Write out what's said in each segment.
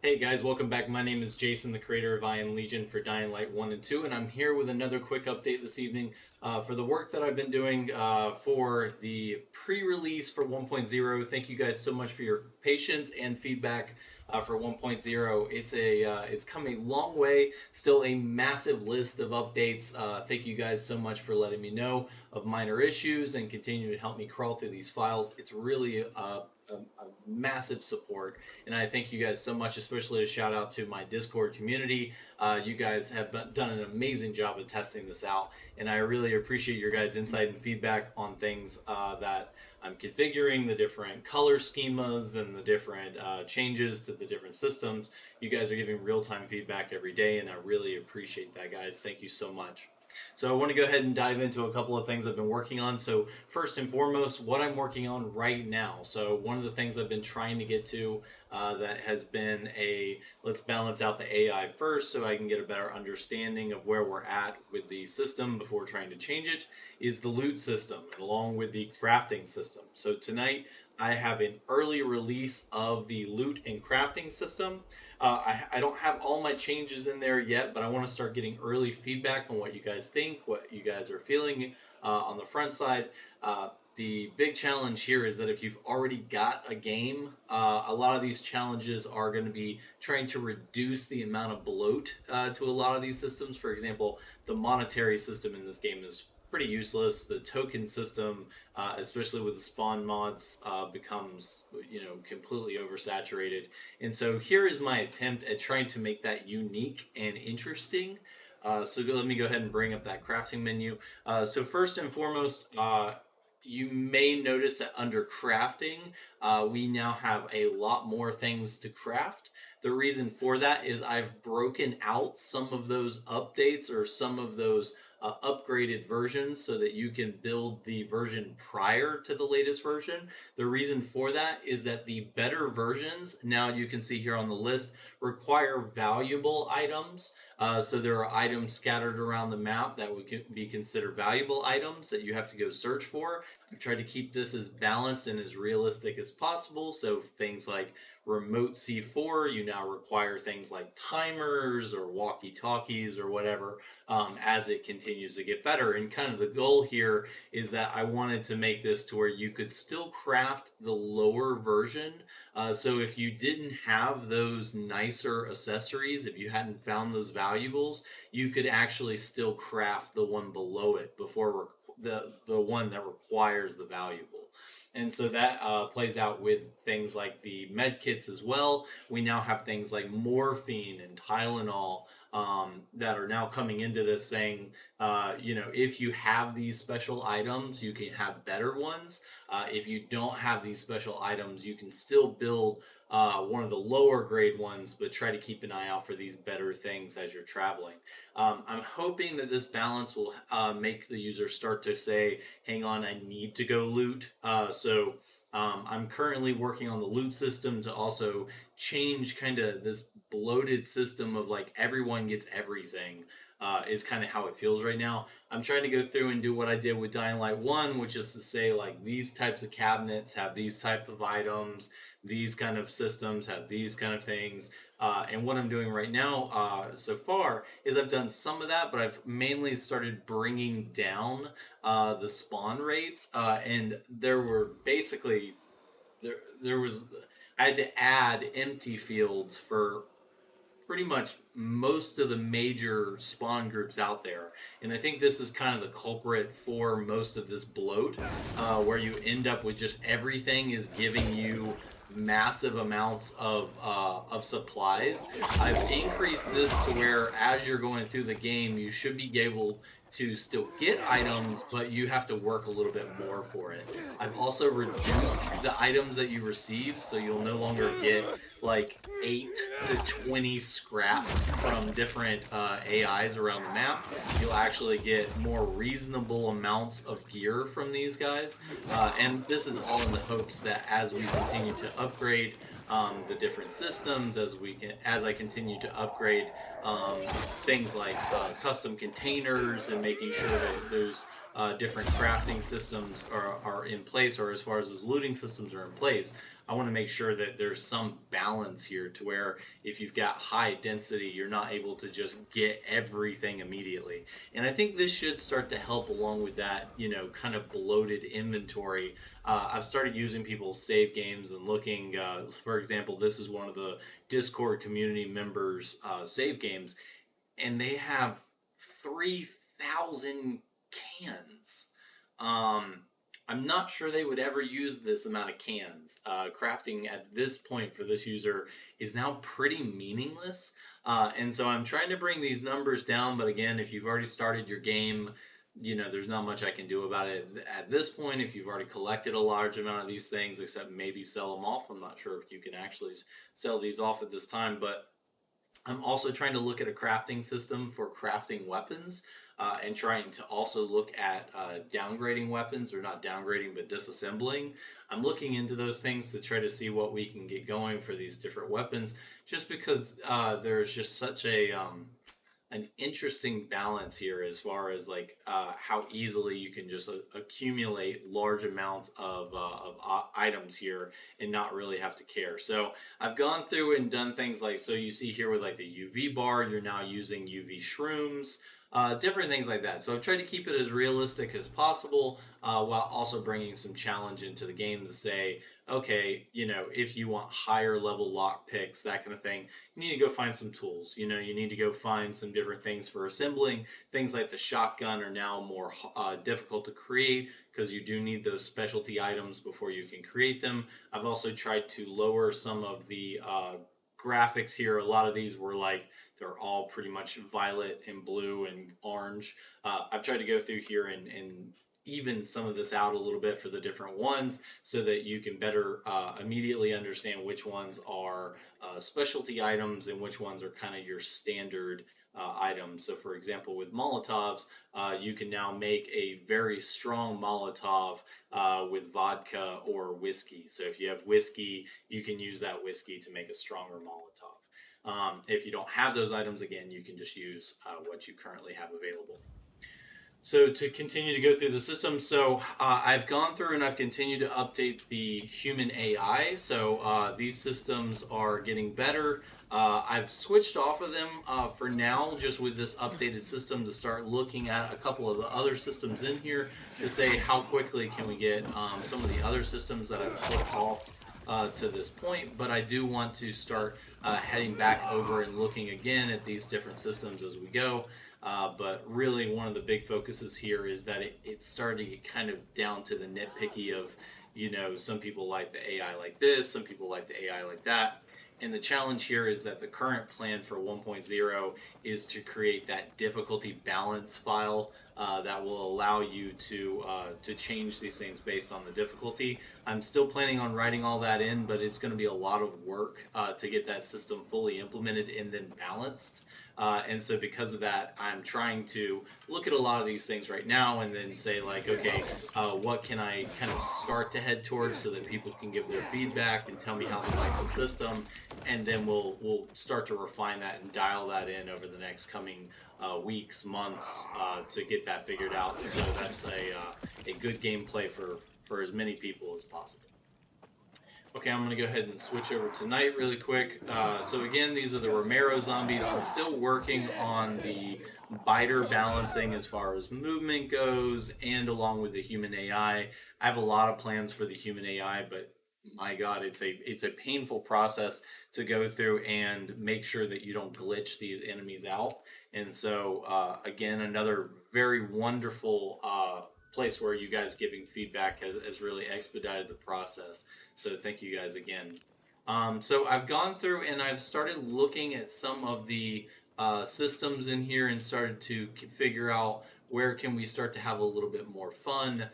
Hey guys, welcome back. My name is Jason, the creator of I Am Legion for Dying Light 1 and 2, and I'm here with another quick update this evening for the work that I've been doing for the pre-release for 1.0. Thank you guys so much for your patience and feedback for 1.0. It's come a long way, still a massive list of updates. Thank you guys so much for letting me know of minor issues and continue to help me crawl through these files. It's really a massive support, and I thank you guys so much. Especially a shout out to my Discord community. You guys have done an amazing job of testing this out, and I really appreciate your guys' insight and feedback on things that I'm configuring, the different color schemas and the different changes to the different systems. You guys are giving real-time feedback every day, and I really appreciate that, guys. Thank you so much. So I want to go ahead and dive into a couple of things I've been working on. So first and foremost, what I'm working on right now. So one of the things I've been trying to get to that has been let's balance out the AI first so I can get a better understanding of where we're at with the system before trying to change it, is the loot system along with the crafting system. So tonight I have an early release of the loot and crafting system. I don't have all my changes in there yet, but I want to start getting early feedback on what you guys think, what you guys are feeling on the front side. The big challenge here is that if you've already got a game, a lot of these challenges are going to be trying to reduce the amount of bloat to a lot of these systems. For example, the monetary system in this game is pretty useless. The token system, especially with the spawn mods, becomes completely oversaturated. And so here is my attempt at trying to make that unique and interesting. So let me go ahead and bring up that crafting menu. So first and foremost, you may notice that under crafting, we now have a lot more things to craft. The reason for that is I've broken out some of those updates or some of those upgraded versions so that you can build the version prior to the latest version. The reason for that is that the better versions, now you can see here on the list, require valuable items. So there are items scattered around the map that would be considered valuable items that you have to go search for. I've tried to keep this as balanced and as realistic as possible. So things like remote C4, you now require things like timers or walkie-talkies or whatever as it continues to get better. And kind of the goal here is that I wanted to make this to where you could still craft the lower version. So if you didn't have those nicer accessories, if you hadn't found those valuables, you could actually still craft the one below it before the one that requires the valuable. And so that plays out with things like the med kits as well. We now have things like morphine and Tylenol that are now coming into this saying, if you have these special items, you can have better ones. If you don't have these special items, you can still build one of the lower grade ones, but try to keep an eye out for these better things as you're traveling. I'm hoping that this balance will make the user start to say, hang on, I need to go loot. I'm currently working on the loot system to also change kind of this bloated system of like everyone gets everything. Is kind of how it feels right now. I'm trying to go through and do what I did with Dying Light 1, which is to say like these types of cabinets have these type of items, these kind of systems have these kind of things. And what I'm doing right now so far is I've done some of that, but I've mainly started bringing down the spawn rates. And there were basically, there was, I had to add empty fields for pretty much most of the major spawn groups out there. And I think this is kind of the culprit for most of this bloat, where you end up with just everything is giving you massive amounts of supplies. I've increased this to where as you're going through the game, you should be able to still get items, but you have to work a little bit more for it. I've also reduced the items that you receive, so you'll no longer get like 8 to 20 scrap from different AIs around the map. You'll actually get more reasonable amounts of gear from these guys. And this is all in the hopes that as we continue to upgrade the different systems, as I continue to upgrade things like custom containers and making sure that those different crafting systems are in place, or as far as those looting systems are in place, I want to make sure that there's some balance here to where if you've got high density, you're not able to just get everything immediately. And I think this should start to help along with that, kind of bloated inventory. I've started using people's save games and looking, for example, this is one of the Discord community members' save games, and they have 3,000 cans. I'm not sure they would ever use this amount of cans. Crafting at this point for this user is now pretty meaningless. And so I'm trying to bring these numbers down. But again, if you've already started your game, there's not much I can do about it at this point. If you've already collected a large amount of these things, except maybe sell them off. I'm not sure if you can actually sell these off at this time, but I'm also trying to look at a crafting system for crafting weapons, and trying to also look at downgrading weapons, or not downgrading, but disassembling. I'm looking into those things to try to see what we can get going for these different weapons, just because there's just such an interesting balance here as far as like how easily you can just accumulate large amounts of items here and not really have to care. So I've gone through and done things like, so you see here with like the UV bar, you're now using UV shrooms, different things like that. So I've tried to keep it as realistic as possible, while also bringing some challenge into the game to say, okay, if you want higher level lock picks, that kind of thing, you need to go find some tools. You need to go find some different things for assembling. Things like the shotgun are now more difficult to create because you do need those specialty items before you can create them. I've also tried to lower some of the graphics here. A lot of these were like, they're all pretty much violet and blue and orange. I've tried to go through here and even some of this out a little bit for the different ones so that you can better immediately understand which ones are specialty items and which ones are kind of your standard items. So for example, with Molotovs, you can now make a very strong Molotov with vodka or whiskey. So if you have whiskey, you can use that whiskey to make a stronger Molotov. If you don't have those items, again, you can just use what you currently have available. So to continue to go through the system, so I've gone through and I've continued to update the human AI. So these systems are getting better. I've switched off of them for now, just with this updated system, to start looking at a couple of the other systems in here to say how quickly can we get some of the other systems that I've put off to this point. But I do want to start heading back over and looking again at these different systems as we go. But really one of the big focuses here is that it's starting to get kind of down to the nitpicky of, some people like the AI like this, some people like the AI like that. And the challenge here is that the current plan for 1.0 is to create that difficulty balance file that will allow you to change these things based on the difficulty. I'm still planning on writing all that in, but it's going to be a lot of work to get that system fully implemented and then balanced. And so because of that, I'm trying to look at a lot of these things right now and then say like, okay, what can I kind of start to head towards so that people can give their feedback and tell me how they like the system. And then we'll start to refine that and dial that in over the next coming weeks, months, to get that figured out. So that's a good gameplay for as many people as possible. Okay, I'm going to go ahead and switch over to night really quick. So again, these are the Romero zombies. I'm still working on the biter balancing as far as movement goes, and along with the human AI. I have a lot of plans for the human AI, but my God, it's a painful process to go through and make sure that you don't glitch these enemies out. And so again, another very wonderful place where you guys giving feedback has really expedited the process. So thank you guys again. So I've gone through and I've started looking at some of the systems in here and started to figure out where can we start to have a little bit more fun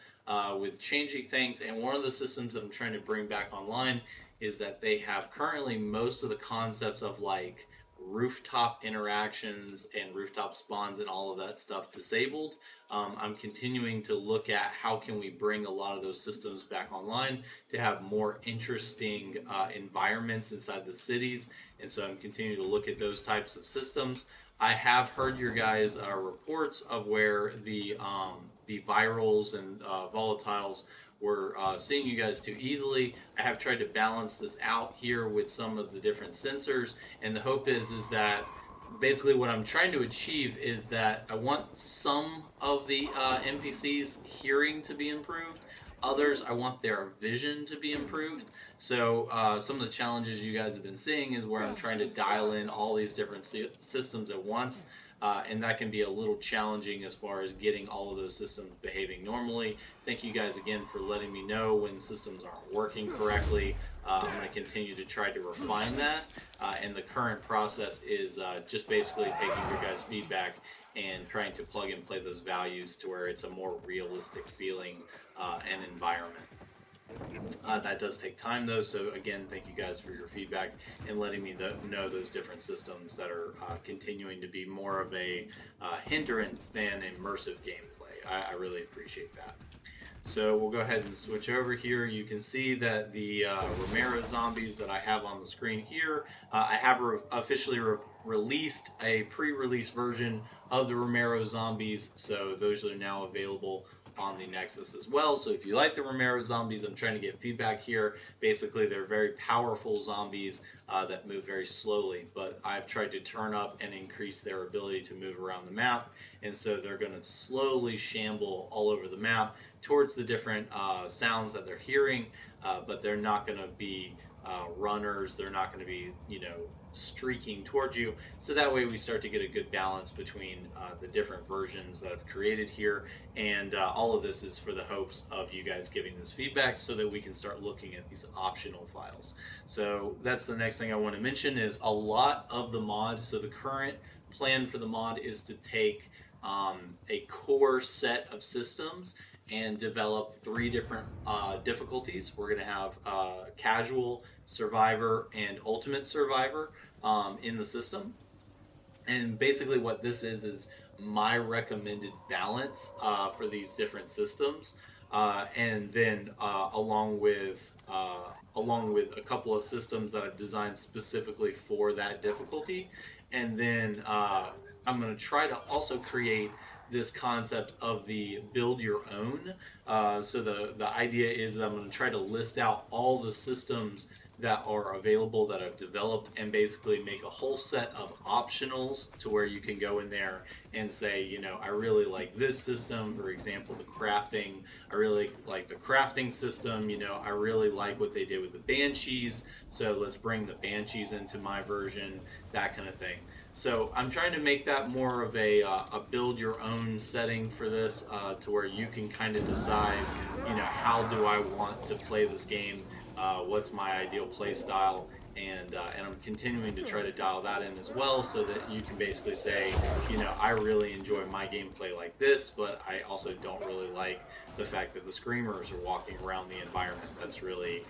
with changing things. And one of the systems that I'm trying to bring back online is that they have currently most of the concepts of like rooftop interactions and rooftop spawns and all of that stuff disabled. I'm continuing to look at how can we bring a lot of those systems back online to have more interesting environments inside the cities. And so I'm continuing to look at those types of systems. I have heard your guys' reports of where the virals and volatiles were seeing you guys too easily. I have tried to balance this out here with some of the different sensors, and the hope is that basically what I'm trying to achieve is that I want some of the NPCs hearing to be improved. Others, I want their vision to be improved. So some of the challenges you guys have been seeing is where I'm trying to dial in all these different systems at once. And that can be a little challenging as far as getting all of those systems behaving normally. Thank you guys again for letting me know when systems aren't working correctly. I'm going to continue to try to refine that. And the current process is just basically taking your guys' feedback and trying to plug and play those values to where it's a more realistic feeling and environment. That does take time though, so again, thank you guys for your feedback and letting me know those different systems that are continuing to be more of a hindrance than immersive gameplay. I really appreciate that. So we'll go ahead and switch over here. You can see that the Romero zombies that I have on the screen here, I have officially released a pre-release version of the Romero zombies, so those are now available on the Nexus as well. So if you like the Romero zombies, I'm trying to get feedback here. Basically, they're very powerful zombies that move very slowly, but I've tried to turn up and increase their ability to move around the map, and so they're going to slowly shamble all over the map towards the different sounds that they're hearing, but they're not going to be runners. They're not going to be, streaking towards you. So that way we start to get a good balance between the different versions that I've created here, and all of this is for the hopes of you guys giving this feedback so that we can start looking at these optional files. So that's the next thing I want to mention is a lot of the mod. So the current plan for the mod is to take a core set of systems and develop 3 different difficulties. We're going to have casual, survivor, and ultimate survivor in the system. And basically what this is my recommended balance for these different systems. And then along with a couple of systems that I've designed specifically for that difficulty. And then I'm going to try to also create this concept of the build your own. So the idea is that I'm going to try to list out all the systems that are available that I've developed and basically make a whole set of optionals to where you can go in there and say, I really like this system, for example, the crafting. I really like the crafting system. I really like what they did with the Banshees, so let's bring the Banshees into my version, that kind of thing. So I'm trying to make that more of a build your own setting for this, to where you can kind of decide, how do I want to play this game? What's my ideal play style? And I'm continuing to try to dial that in as well, so that you can basically say, I really enjoy my gameplay like this, but I also don't really like the fact that the screamers are walking around the environment. That's really,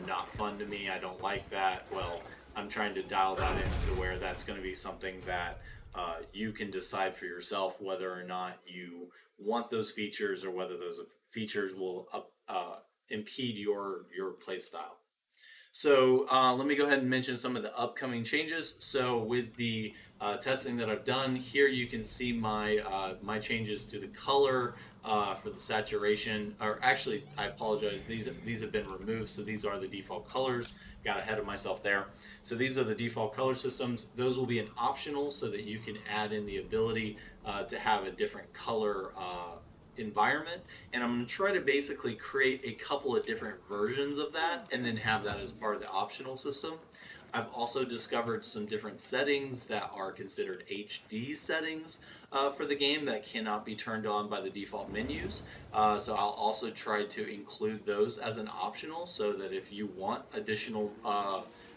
not fun to me. I don't like that. Well, I'm trying to dial that in to where that's going to be something that you can decide for yourself whether or not you want those features or whether those features will impede your play style. So let me go ahead and mention some of the upcoming changes. So with the testing that I've done here, you can see my my changes to the color for the saturation. Or actually, I apologize. These have been removed. So these are the default colors. Got ahead of myself there. So these are the default color systems. Those will be an optional so that you can add in the ability to have a different color environment, and I'm going to try to basically create a couple of different versions of that and then have that as part of the optional system. I've also discovered some different settings that are considered HD settings for the game that cannot be turned on by the default menus. So I'll also try to include those as an optional so that if you want additional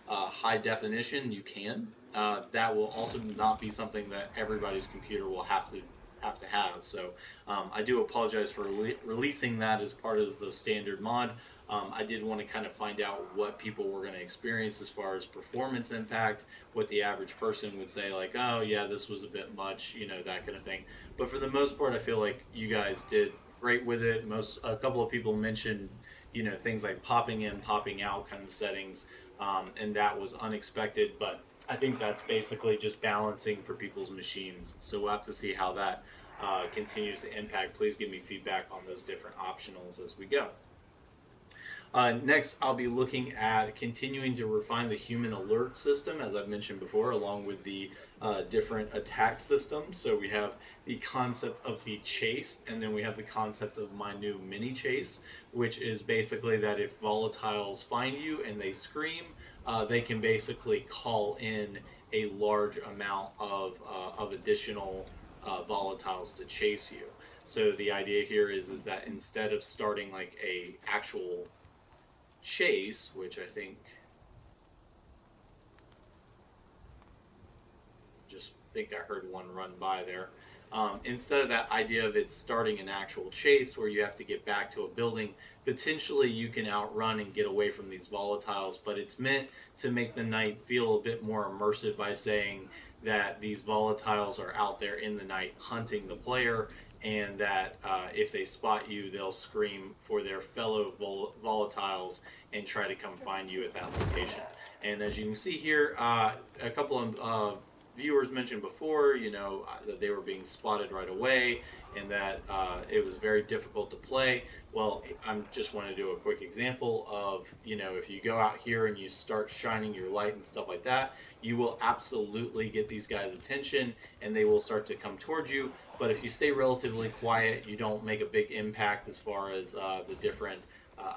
high definition, you can. That will also not be something that everybody's computer will have to have. So I do apologize for releasing that as part of the standard mod. I did want to kind of find out what people were going to experience as far as performance impact, what the average person would say, like, oh yeah, this was a bit much, that kind of thing. But for the most part, I feel like you guys did great with it. A couple of people mentioned, things like popping in, popping out kind of settings, and that was unexpected, but I think that's basically just balancing for people's machines. So we'll have to see how that continues to impact. Please give me feedback on those different optionals as we go. Next, I'll be looking at continuing to refine the human alert system, as I've mentioned before, along with the different attack systems. So we have the concept of the chase, and then we have the concept of my new mini chase, which is basically that if volatiles find you and they scream, they can basically call in a large amount of additional volatiles to chase you. So the idea here is that instead of starting like a actual chase, which I think I heard one run by there. Instead of that idea of it starting an actual chase where you have to get back to a building, potentially you can outrun and get away from these volatiles, but it's meant to make the night feel a bit more immersive by saying that these volatiles are out there in the night hunting the player, and that if they spot you, they'll scream for their fellow volatiles and try to come find you at that location. And as you can see here, a couple of viewers mentioned before, that they were being spotted right away, and that it was very difficult to play. Well, I just want to do a quick example of, if you go out here and you start shining your light and stuff like that, you will absolutely get these guys' attention and they will start to come towards you. But if you stay relatively quiet, you don't make a big impact as far as the different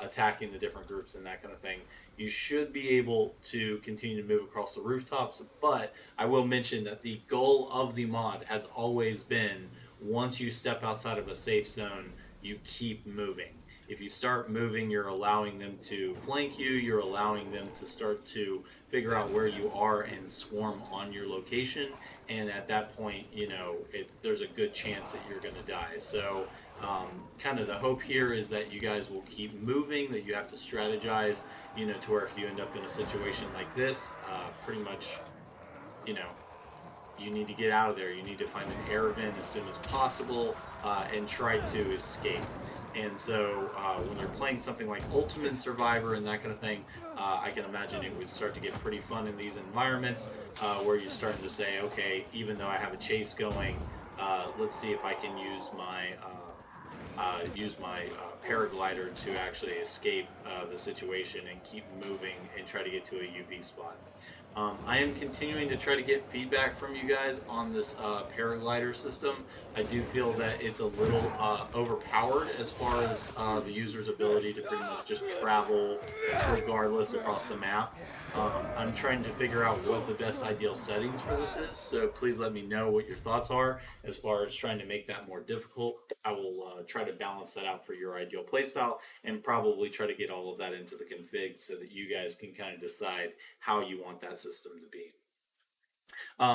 attacking the different groups and that kind of thing. You should be able to continue to move across the rooftops, but I will mention that the goal of the mod has always been, once you step outside of a safe zone, you keep moving. If you start moving, you're allowing them to flank you, you're allowing them to start to figure out where you are and swarm on your location, and at that point, there's a good chance that you're going to die. So kind of the hope here is that you guys will keep moving, that you have to strategize, to where if you end up in a situation like this, pretty much, you need to get out of there. You need to find an air vent as soon as possible and try to escape. And so when you're playing something like Ultimate Survivor and that kind of thing, I can imagine it would start to get pretty fun in these environments where you're starting to say, okay, even though I have a chase going, let's see if I can use my paraglider to actually escape the situation and keep moving and try to get to a UV spot. I am continuing to try to get feedback from you guys on this paraglider system. I do feel that it's a little overpowered as far as the user's ability to pretty much just travel regardless across the map. I'm trying to figure out what the best ideal settings for this is, so please let me know what your thoughts are as far as trying to make that more difficult. I will try to balance that out for your ideal playstyle and probably try to get all of that into the config so that you guys can kind of decide how you want that system to be.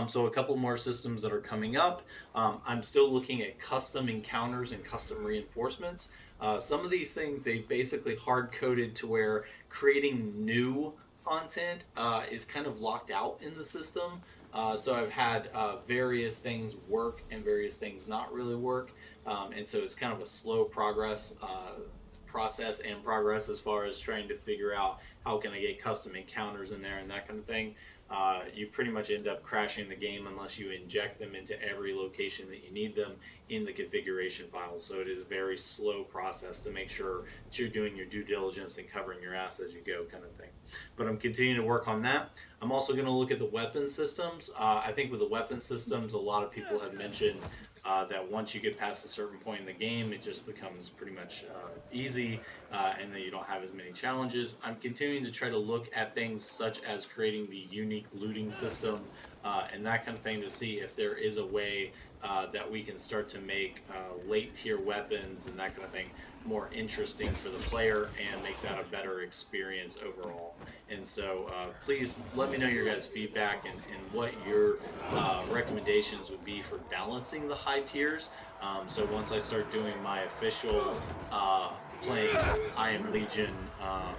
So a couple more systems that are coming up. I'm still looking at custom encounters and custom reinforcements. Some of these things, they basically hard-coded to where creating new content is kind of locked out in the system. So I've had various things work and various things not really work. And so it's kind of a slow process as far as trying to figure out how can I get custom encounters in there and that kind of thing. You pretty much end up crashing the game unless you inject them into every location that you need them in the configuration files. So it is a very slow process to make sure that you're doing your due diligence and covering your ass as you go, kind of thing. But I'm continuing to work on that. I'm also going to look at the weapon systems. I think with the weapon systems, a lot of people have mentioned that once you get past a certain point in the game, it just becomes pretty much easy, and then you don't have as many challenges. I'm continuing to try to look at things such as creating the unique looting system and that kind of thing to see if there is a way that we can start to make late tier weapons and that kind of thing more interesting for the player and make that a better experience overall. And so please let me know your guys' feedback and what your recommendations would be for balancing the high tiers. So once I start doing my official playing I Am Legion,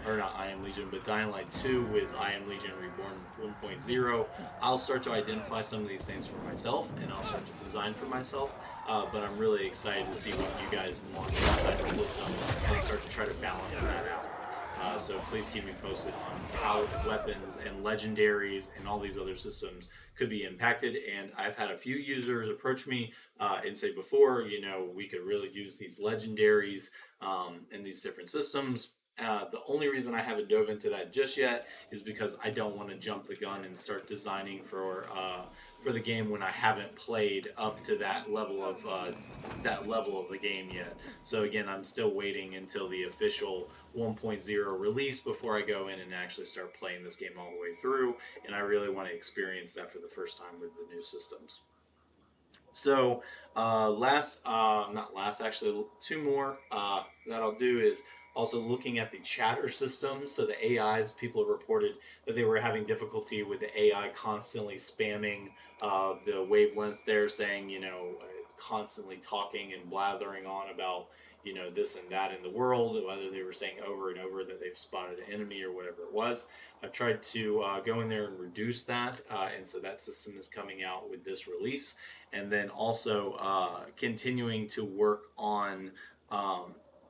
or not I Am Legion, but Dying Light 2 with I Am Legion Reborn 1.0, I'll start to identify some of these things for myself and I'll start to design for myself. But I'm really excited to see what you guys want inside the system and start to try to balance that out. So please keep me posted on how weapons and legendaries and all these other systems could be impacted. And I've had a few users approach me and say before, we could really use these legendaries and these different systems. The only reason I haven't dove into that just yet is because I don't want to jump the gun and start designing for the game when I haven't played up to that level of the game yet. So again, I'm still waiting until the official 1.0 release before I go in and actually start playing this game all the way through. And I really want to experience that for the first time with the new systems. So, not last, actually, two more that I'll do is also looking at the chatter system. So, the AIs, people have reported that they were having difficulty with the AI constantly spamming the wavelengths there, saying, constantly talking and blathering on about, this and that in the world, whether they were saying over and over that they've spotted an enemy or whatever it was. I tried to go in there and reduce that, and so that system is coming out with this release. And then also continuing to work on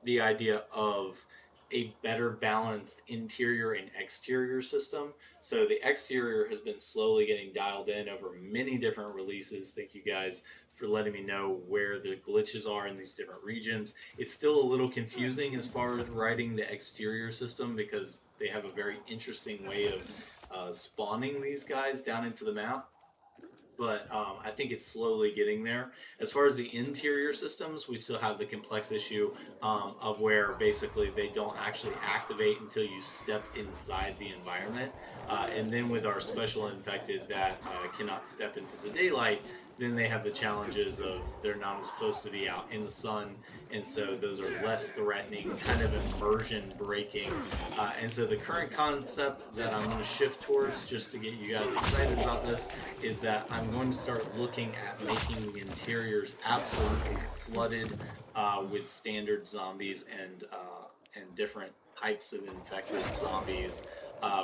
the idea of a better balanced interior and exterior system. So the exterior has been slowly getting dialed in over many different releases. Thank you guys for letting me know where the glitches are in these different regions. It's still a little confusing as far as writing the exterior system because they have a very interesting way of spawning these guys down into the map, but I think it's slowly getting there. As far as the interior systems, we still have the complex issue of where basically they don't actually activate until you step inside the environment. And then with our special infected that cannot step into the daylight, then they have the challenges of they're not supposed to be out in the sun, and so those are less threatening, kind of immersion breaking. And so the current concept that I'm going to shift towards, just to get you guys excited about this, is that I'm going to start looking at making the interiors absolutely flooded with standard zombies and different types of infected zombies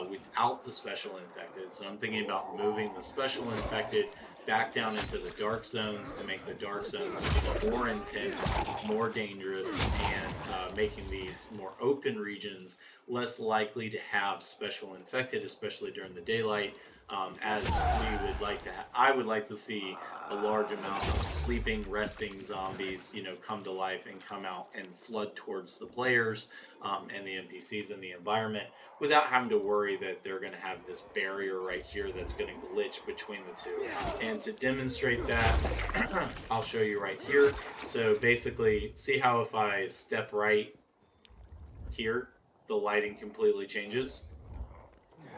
without the special infected. So I'm thinking about moving the special infected back down into the dark zones to make the dark zones more intense, more dangerous, and making these more open regions less likely to have special infected, especially during the daylight. As we would like to, I would like to see a large amount of sleeping, resting zombies, come to life and come out and flood towards the players and the NPCs in the environment without having to worry that they're going to have this barrier right here that's going to glitch between the two. And to demonstrate that, I'll show you right here. So basically, see how if I step right here, the lighting completely changes?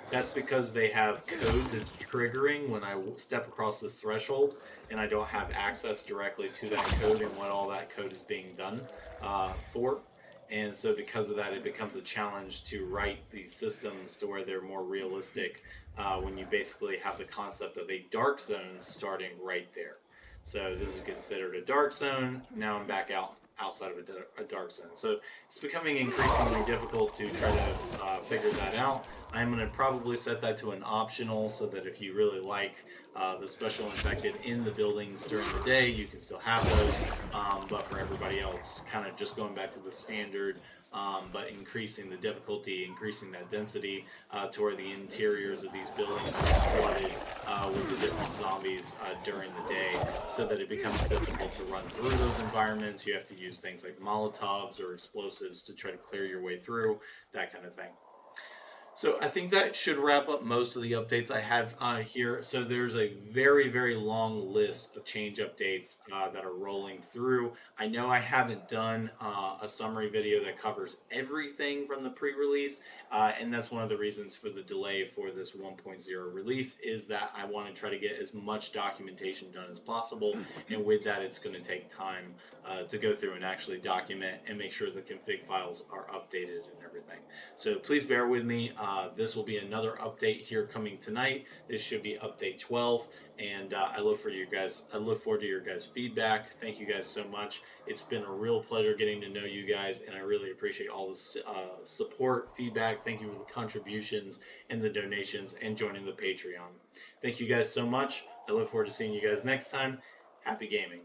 That's because they have code that's triggering when I step across this threshold, and I don't have access directly to that code and what all that code is being done for. And so because of that, it becomes a challenge to write these systems to where they're more realistic when you basically have the concept of a dark zone starting right there. So this is considered a dark zone. Now I'm back outside of a dark zone. So it's becoming increasingly difficult to try to figure that out. I'm going to probably set that to an optional so that if you really like the special infected in the buildings during the day, you can still have those. But for everybody else, kind of just going back to the standard, but increasing the difficulty, increasing that density to where the interiors of these buildings are flooded with the different zombies during the day, so that it becomes difficult to run through those environments. You have to use things like Molotovs or explosives to try to clear your way through, that kind of thing. So I think that should wrap up most of the updates I have here. So there's a very, very long list of change updates that are rolling through. I know I haven't done a summary video that covers everything from the pre-release, and that's one of the reasons for the delay for this 1.0 release, is that I want to try to get as much documentation done as possible, and with that it's going to take time to go through and actually document and make sure the config files are updated and everything. So please bear with me. This will be another update here coming tonight. This should be update 12, and I look forward to your guys' feedback. Thank you guys so much. It's been a real pleasure getting to know you guys, and I really appreciate all the support, feedback. Thank you for the contributions and the donations and joining the Patreon. Thank you guys so much. I look forward to seeing you guys next time. Happy gaming.